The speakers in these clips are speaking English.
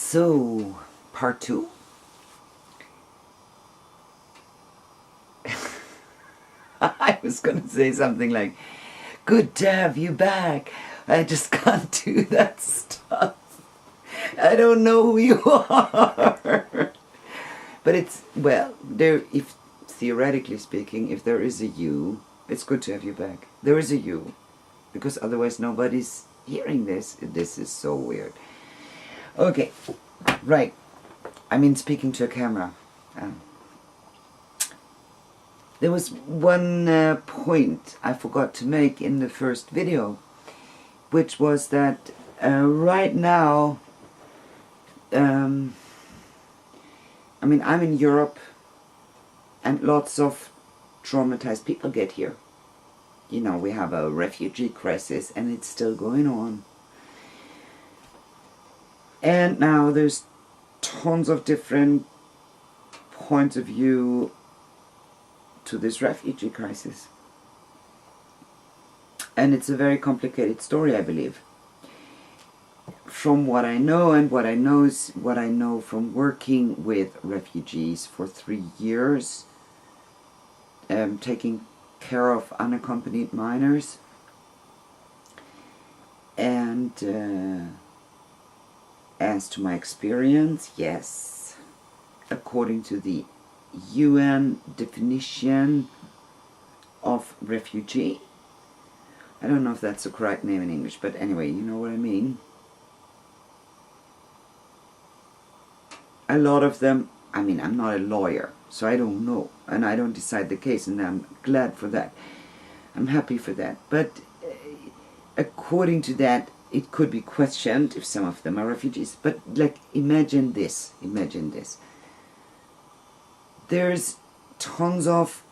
So, part 2. I was going to say something like, good to have you back. I just can't do that stuff. I don't know who you are. But it's, well, if theoretically speaking, if there is a you, it's good to have you back. There is a you. Because otherwise nobody's hearing this. This is so weird. Okay, right. I mean, speaking to a camera. There was one point I forgot to make in the first video, which was that right now, I mean, I'm in Europe, and lots of traumatized people get here. You know, we have a refugee crisis, and it's still going on. And now there's tons of different points of view to this refugee crisis. And it's a very complicated story, I believe. From what I know, and what I know from working with refugees for 3 years, taking care of unaccompanied minors, and as to my experience, yes, according to the UN definition of refugee, I don't know if that's the correct name in English, but anyway, you know what I mean. A lot of them, I mean, I'm not a lawyer, so I don't know, and I don't decide the case, and I'm glad for that. I'm happy for that. But according to that, it could be questioned if some of them are refugees. But, like, imagine this. There's tons of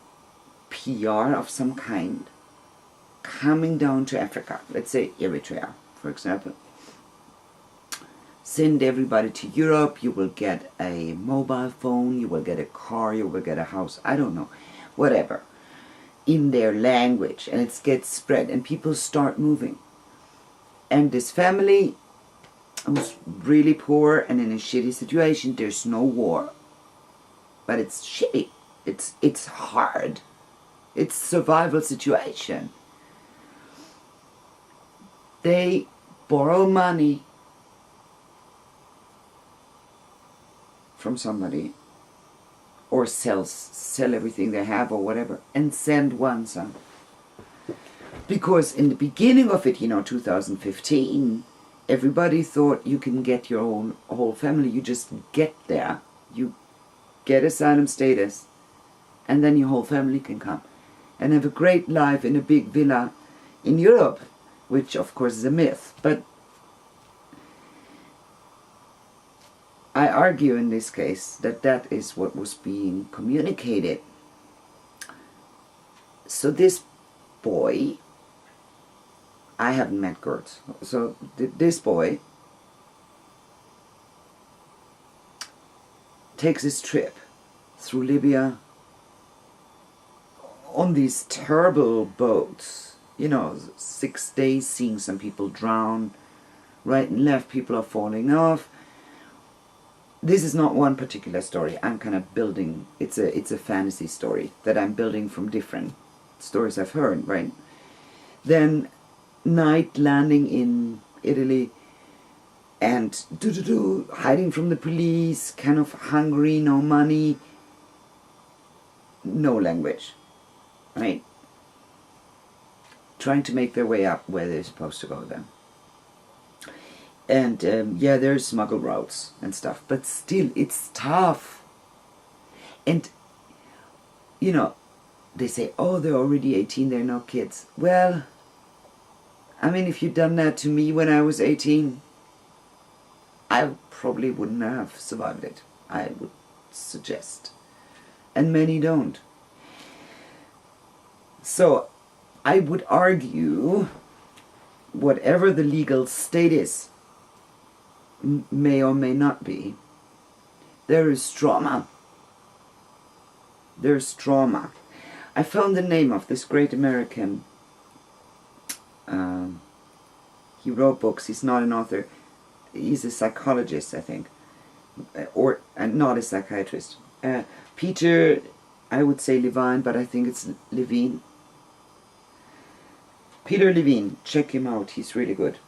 PR of some kind coming down to Africa. Let's say Eritrea, for example. Send everybody to Europe. You will get a mobile phone. You will get a car. You will get a house. I don't know. Whatever. In their language. And it gets spread. And people start moving. And this family was really poor and in a shitty situation. There's no war. But it's shitty. It's hard. It's a survival situation. They borrow money from somebody, or sell everything they have or whatever, and send one son. Because in the beginning of it, 2015, everybody thought you can get your own whole family. You just get there, you get asylum status, and then your whole family can come and have a great life in a big villa in Europe, which of course is a myth. But I argue in this case that that is what was being communicated. So this boy, I haven't met Gert, so this boy takes his trip through Libya on these terrible boats, 6 days, seeing some people drown, right and left, people are falling off. This is not one particular story. I'm kind of building, it's a fantasy story that I'm building from different stories I've heard, right? Then night landing in Italy and hiding from the police, kind of hungry, no money, no language, right? Trying to make their way up where they're supposed to go then. And yeah, there's smuggle routes and stuff, but still, it's tough. And, they say, oh, they're already 18, they're no kids. Well, I mean, if you'd done that to me when I was 18, I probably wouldn't have survived it, I would suggest. And many don't. So, I would argue, whatever the legal status may or may not be, there is trauma. There's trauma. I found the name of this great American. He wrote books. He's not an author. He's a psychologist, I think. or not a psychiatrist. Peter, I would say Levine, but I think it's Levine. Peter Levine, check him out, he's really good.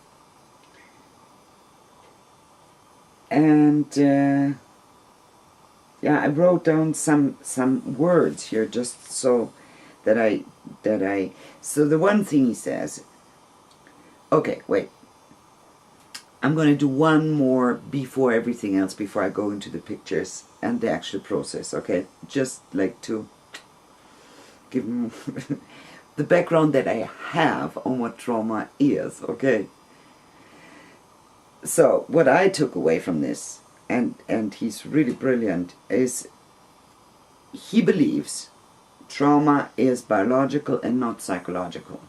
And yeah, I wrote down some words here just so that I so the one thing he says, okay, wait, I'm going to do one more before everything else, before I go into the pictures and the actual process, okay? Just like to give them the background that I have on what trauma is, okay? So, what I took away from this, and he's really brilliant, is he believes trauma is biological and not psychological.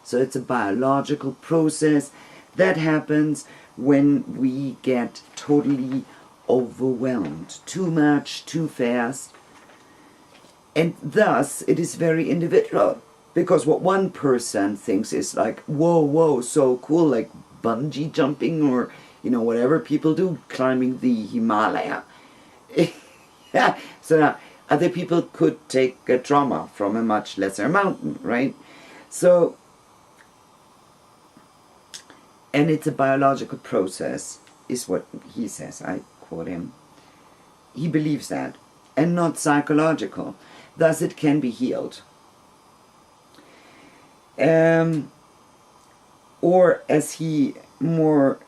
So it's a biological process that happens when we get totally overwhelmed, too much, too fast, and thus it is very individual, because what one person thinks is like, whoa, so cool, like bungee jumping, or whatever people do, climbing the Himalaya. Yeah. So now other people could take a trauma from a much lesser mountain, right? So, and it's a biological process, is what he says. I quote him. He believes that, and not psychological. Thus it can be healed. Or as he more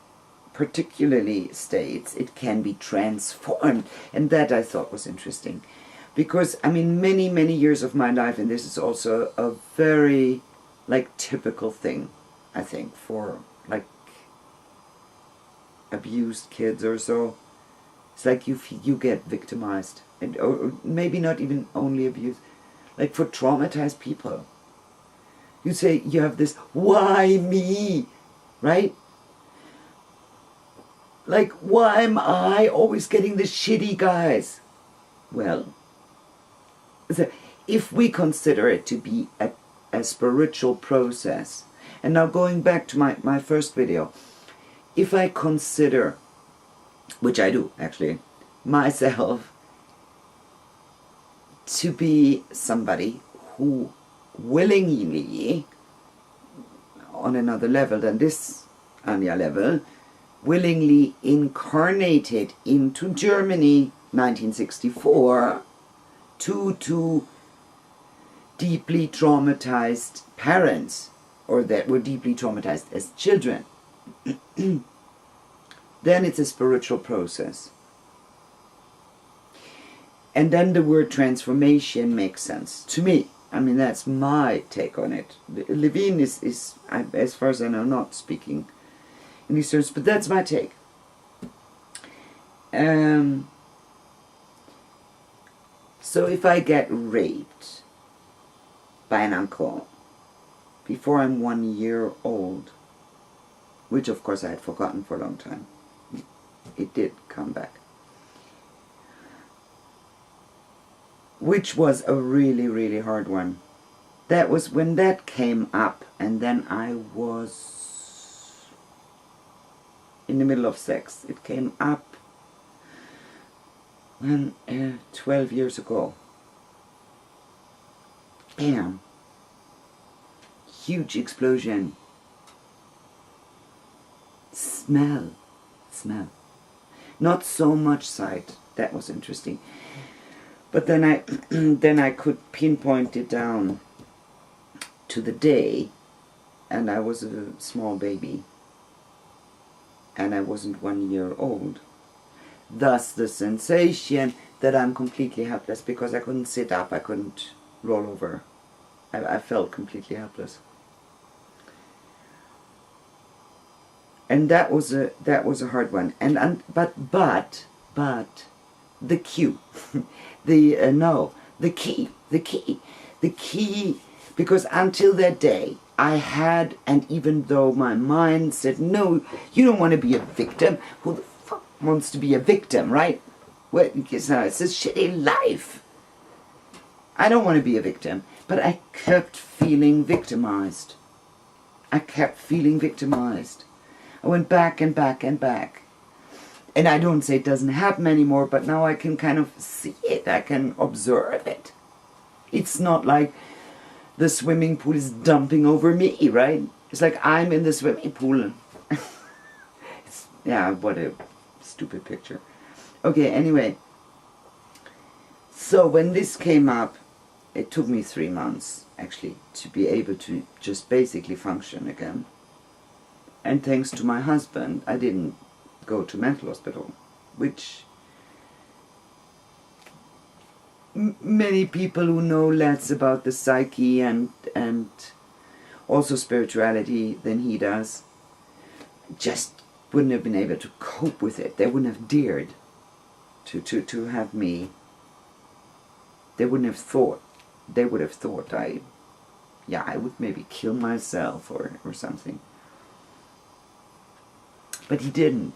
particularly states, it can be transformed. And that I thought was interesting. Because, many, many years of my life, and this is also a very, typical thing, I think, for, abused kids or so. It's like you get victimized. Or maybe not even only abused. Like for traumatized people. You say, you have this, why me? Right? Like, why am I always getting the shitty guys? Well, if we consider it to be a spiritual process, and now going back to my first video, if I consider, which I do actually, myself to be somebody who willingly, on another level than this Anya level, willingly incarnated into Germany 1964 to two deeply traumatized parents, or that were deeply traumatized as children, then it's a spiritual process. And then the word transformation makes sense to me. That's my take on it. Levine is, as far as I know, not speaking in these terms, but that's my take. So if I get raped by an uncle before I'm 1 year old, which of course I had forgotten for a long time, it did come back, which was a really, really hard one. That was when that came up, and then I was in the middle of sex. It came up when 12 years ago. Bam! Huge explosion. Smell. Not so much sight. That was interesting. But then I could pinpoint it down to the day, and I was a small baby, and I wasn't 1 year old. Thus the sensation that I'm completely helpless, because I couldn't sit up, I couldn't roll over. I felt completely helpless. And that was a hard one. But the cue, the key, because until that day I had, and even though my mind said, no, you don't want to be a victim. Who the fuck wants to be a victim, right? Well, it's a shitty life. I don't want to be a victim, but I kept feeling victimized. I went back and back and back. And I don't say it doesn't happen anymore, but now I can kind of see it. I can observe it. It's not like the swimming pool is dumping over me, right? It's like I'm in the swimming pool. Yeah, what a stupid picture. Okay, anyway. So when this came up, it took me 3 months, actually, to be able to just basically function again. And thanks to my husband, I didn't go to mental hospital, which many people who know less about the psyche and also spirituality than he does just wouldn't have been able to cope with it. They wouldn't have dared to have me. They wouldn't have thought. They would have thought I would maybe kill myself or something. But he didn't.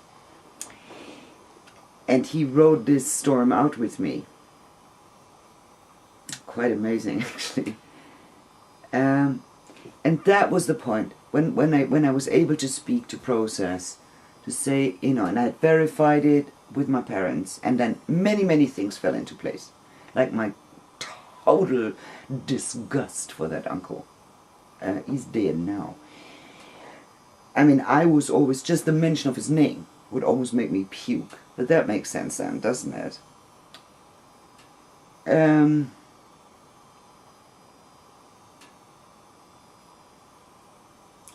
And he rode this storm out with me. Quite amazing, actually. And that was the point. When I was able to speak, to process, to say, and I had verified it with my parents, and then many things fell into place. Like my total disgust for that uncle. He's dead now. I mean, I was always, just the mention of his name would almost make me puke. But that makes sense then, doesn't it?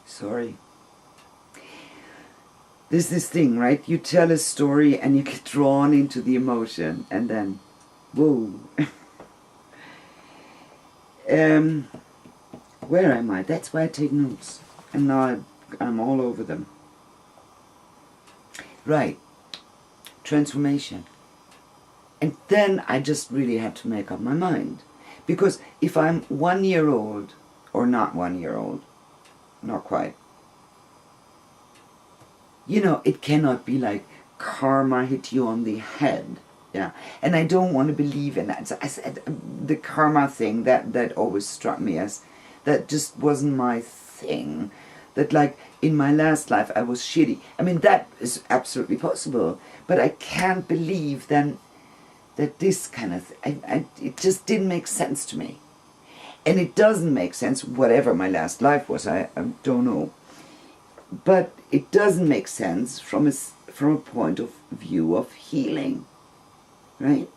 Sorry. There's this thing, right? You tell a story and you get drawn into the emotion, and then, whoa. Where am I? That's why I take notes. And now I'm all over them. Right. Transformation. And then I just really had to make up my mind. Because if I'm 1 year old, or not 1 year old, not quite, it cannot be like karma hit you on the head. Yeah. And I don't want to believe in that. So I said the karma thing, that always struck me as, that just wasn't my thing. That like in my last life I was shitty. I mean, that is absolutely possible. But I can't believe then that this kind of it just didn't make sense to me. And it doesn't make sense, whatever my last life was, I don't know. But it doesn't make sense from a point of view of healing, right?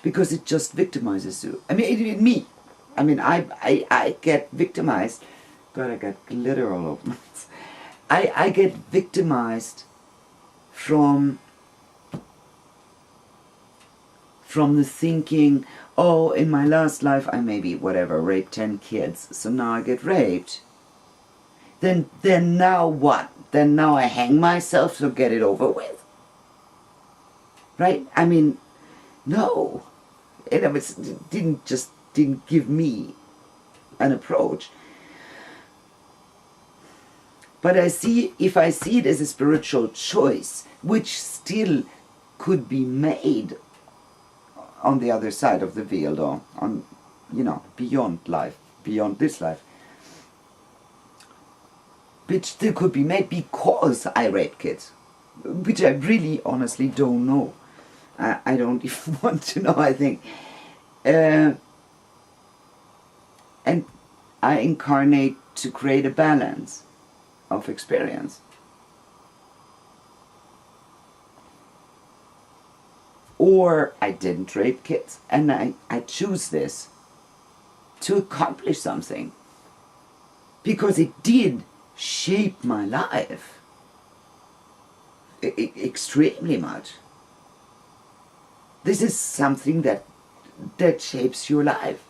Because it just victimizes you. I mean, me. I mean, I get victimized. God, I got glitter all over my face. I get victimized from the thinking, oh, in my last life I maybe, raped 10 kids, so now I get raped. Then now what? Then now I hang myself to get it over with? Right? I mean, no. It didn't give me an approach. But if I see it as a spiritual choice, which still could be made on the other side of the veil, or on, beyond life, beyond this life, which still could be made because I rape kids, which I really honestly don't know. I don't even want to know, I think. And I incarnate to create a balance of experience. Or I didn't rape kids, and I choose this to accomplish something. Because it did shape my life extremely much. This is something that shapes your life.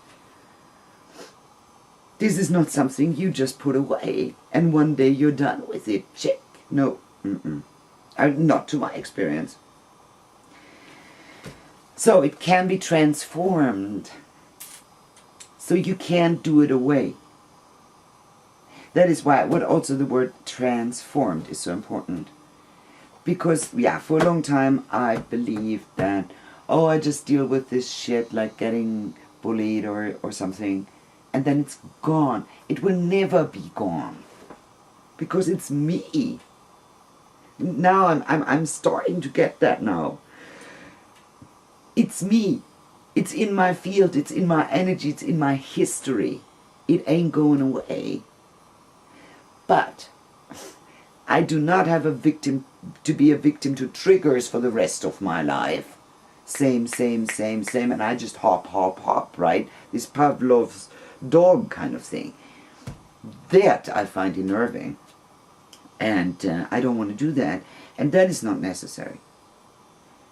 This is not something you just put away and one day you're done with it. Check. No. Not to my experience. So it can be transformed. So you can't do it away. That is why also the word transformed is so important. Because, for a long time I believed that, I just deal with this shit like getting bullied or something, and then it's gone. It will never be gone. Because it's me. Now I'm starting to get that now. It's me. It's in my field. It's in my energy. It's in my history. It ain't going away. But I do not have to be a victim to triggers for the rest of my life. Same, and I just hop, right? This Pavlov's dog kind of thing. That I find unnerving. And I don't want to do that. And that is not necessary.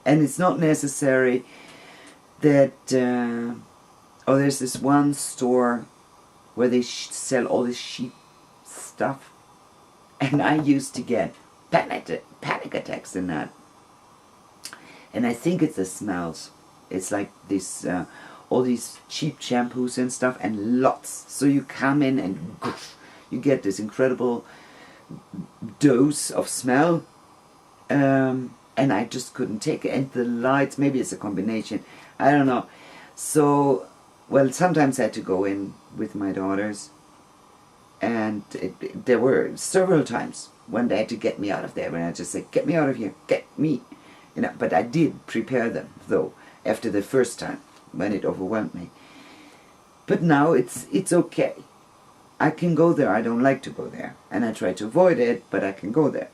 And it's not necessary that, there's this one store where they sell all this cheap stuff. And I used to get panic attacks in that. And I think it's the smells. It's like this, all these cheap shampoos and stuff, and lots. So you come in and you get this incredible dose of smell. And I just couldn't take it. And the lights, maybe it's a combination. I don't know. So, well, sometimes I had to go in with my daughters. And there were several times when they had to get me out of there. When I just said, get me out of here, get me. But I did prepare them, though, after the first time, when it overwhelmed me. But now it's okay. I can go there. I don't like to go there. And I try to avoid it, but I can go there.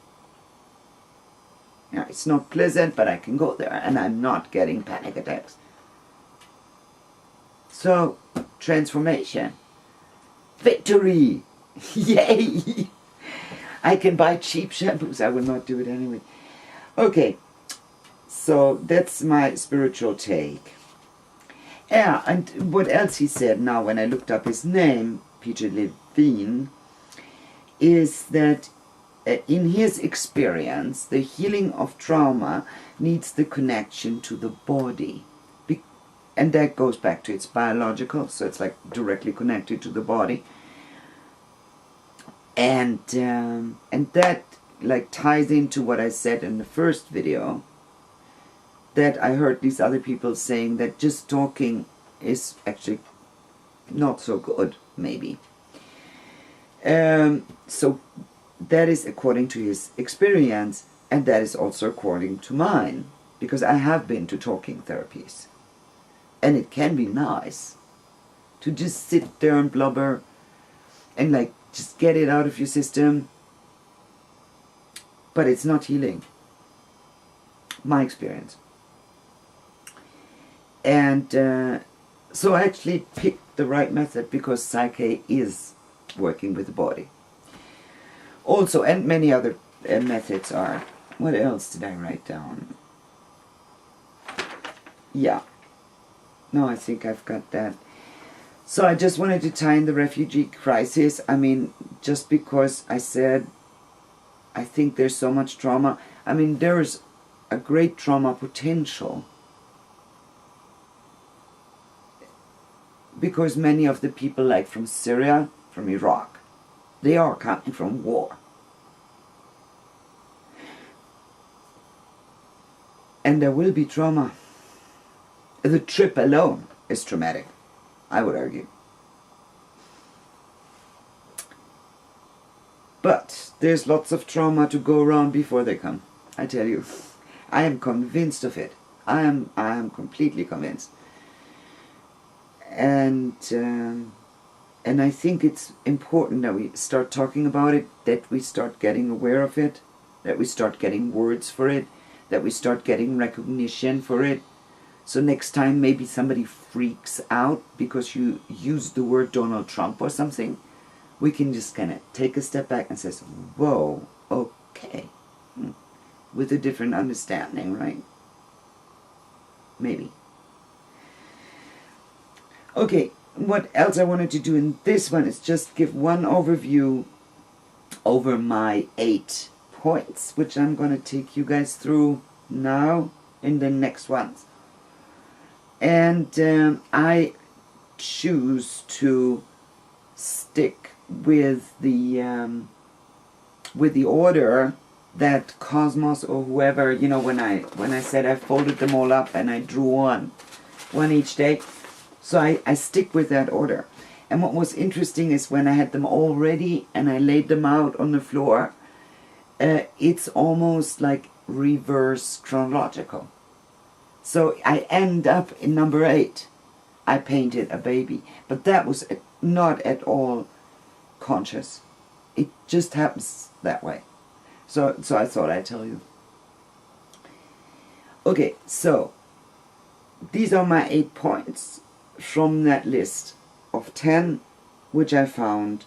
Yeah, it's not pleasant, but I can go there. And I'm not getting panic attacks. So, transformation. Victory! Yay! I can buy cheap shampoos. I will not do it anyway. Okay, so that's my spiritual take. Yeah, and what else he said now when I looked up his name, Peter Levine, is that in his experience, the healing of trauma needs the connection to the body. And that goes back to it's biological, so it's like directly connected to the body. And that like ties into what I said in the first video, that I heard these other people saying that just talking is actually not so good, maybe. So that is according to his experience, and that is also according to mine, because I have been to talking therapies. And it can be nice to just sit there and blubber and like just get it out of your system. But it's not healing. My experience. And so I actually picked the right method because Psyche is working with the body. Also, and many other methods are. What else did I write down? Yeah. No, I think I've got that. So I just wanted to tie in the refugee crisis. I mean, just because I said I think there's so much trauma. I mean, there is a great trauma potential. Because many of the people, like from Syria, from Iraq, they are coming from war. And there will be trauma. The trip alone is traumatic, I would argue. But there's lots of trauma to go around before they come. I tell you, I am convinced of it. I am completely convinced. And I think it's important that we start talking about it, that we start getting aware of it, that we start getting words for it, that we start getting recognition for it. So next time maybe somebody freaks out because you use the word Donald Trump or something, we can just kind of take a step back and say, whoa, okay. With a different understanding, right? Maybe. Okay, what else I wanted to do in this one is just give one overview over my 8 points, which I'm going to take you guys through now in the next ones. And I choose to stick with the order that Cosmos or whoever, you know, when I said I folded them all up and I drew one each day. So I stick with that order. And what was interesting is when I had them all ready and I laid them out on the floor, it's almost like reverse chronological. So I end up in number 8. I painted a baby, but that was not at all conscious. It just happens that way. So I thought I'd tell you. Okay, so these are my 8 points from that list of 10 which I found,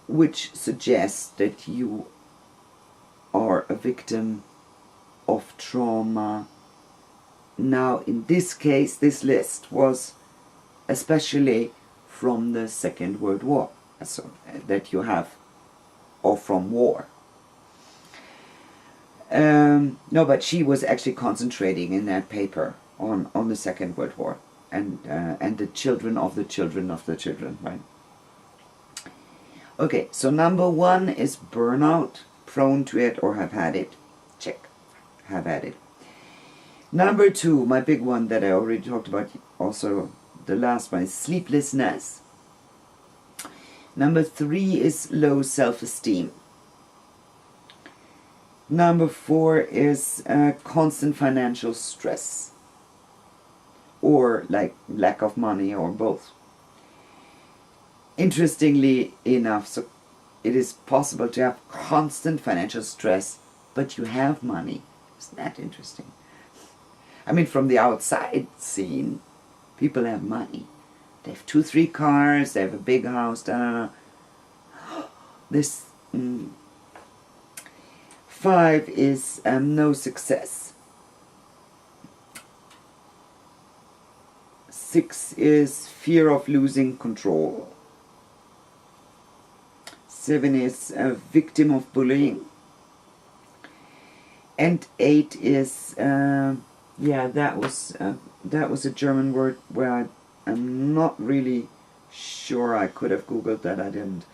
which suggests that you are a victim of trauma. Now, in this case, this list was especially from the Second World War, so that you have, or from war. No, but she was actually concentrating in that paper on the Second World War and the children of the children of the children, right? Okay, so number 1 is burnout, prone to it or have had it. Check, have had it. Number 2, my big one that I already talked about, also the last one, is sleeplessness. Number 3 is low self-esteem. Number 4 is constant financial stress, or like lack of money, or both. Interestingly enough, so it is possible to have constant financial stress, but you have money. Isn't that interesting? I mean, from the outside scene, people have money. They have 2, 3 cars, they have a big house, da, da, da. This 5 is no success. 6 is fear of losing control. 7 is a victim of bullying. And 8 is yeah, that was a German word where I'm not really sure. I could have Googled that, I didn't.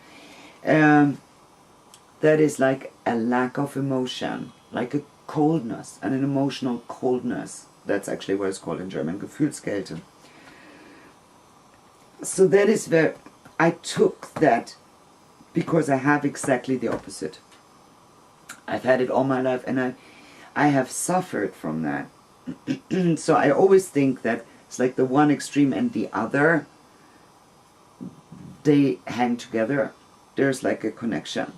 That is like a lack of emotion, like a coldness, and an emotional coldness. That's actually what it's called in German, Gefühlskälte. So that is where I took that, because I have exactly the opposite. I've had it all my life, and I have suffered from that. So I always think that it's like the one extreme and the other, they hang together. There's like a connection.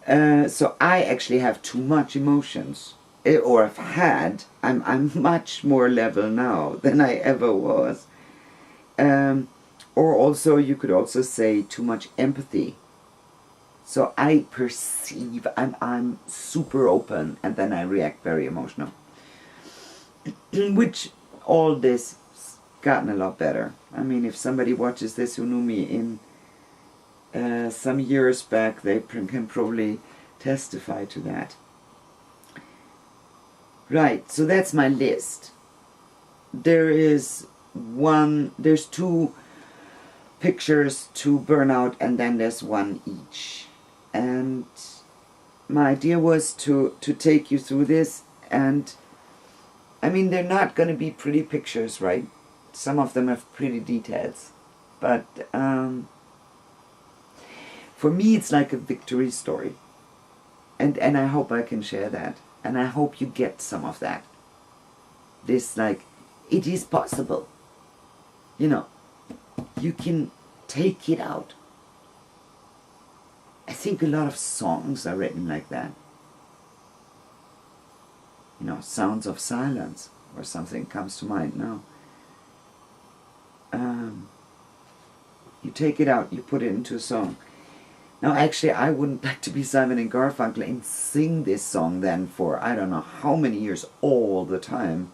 So I actually have too much emotions, or have had. I'm much more level now than I ever was. Or also, you could also say too much empathy. So I perceive, I'm super open, and then I react very emotional. Which all this has gotten a lot better. I mean, if somebody watches this who knew me in some years back, they can probably testify to that. Right, so that's my list. There's 2 pictures to burnout, and then there's 1 each. And my idea was to take you through this, and I mean, they're not going to be pretty pictures, right? Some of them have pretty details, but for me it's like a victory story, and I hope I can share that, and I hope you get some of that. This, like, it is possible, you know, you can take it out. I think a lot of songs are written like that. You know, Sounds of Silence, or something comes to mind now. You take it out, you put it into a song. Now, actually, I wouldn't like to be Simon and Garfunkel and sing this song then for I don't know how many years all the time.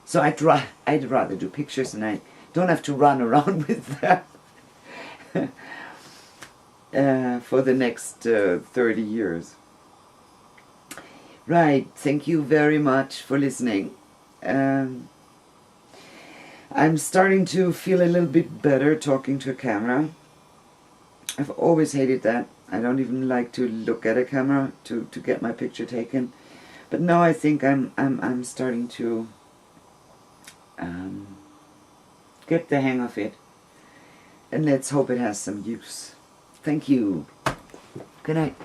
So I'd rather do pictures, and I don't have to run around with that for the next 30 years. Right, thank you very much for listening. I'm starting to feel a little bit better talking to a camera. I've always hated that. I don't even like to look at a camera to get my picture taken. But now I think I'm starting to get the hang of it. And let's hope it has some use. Thank you. Good night.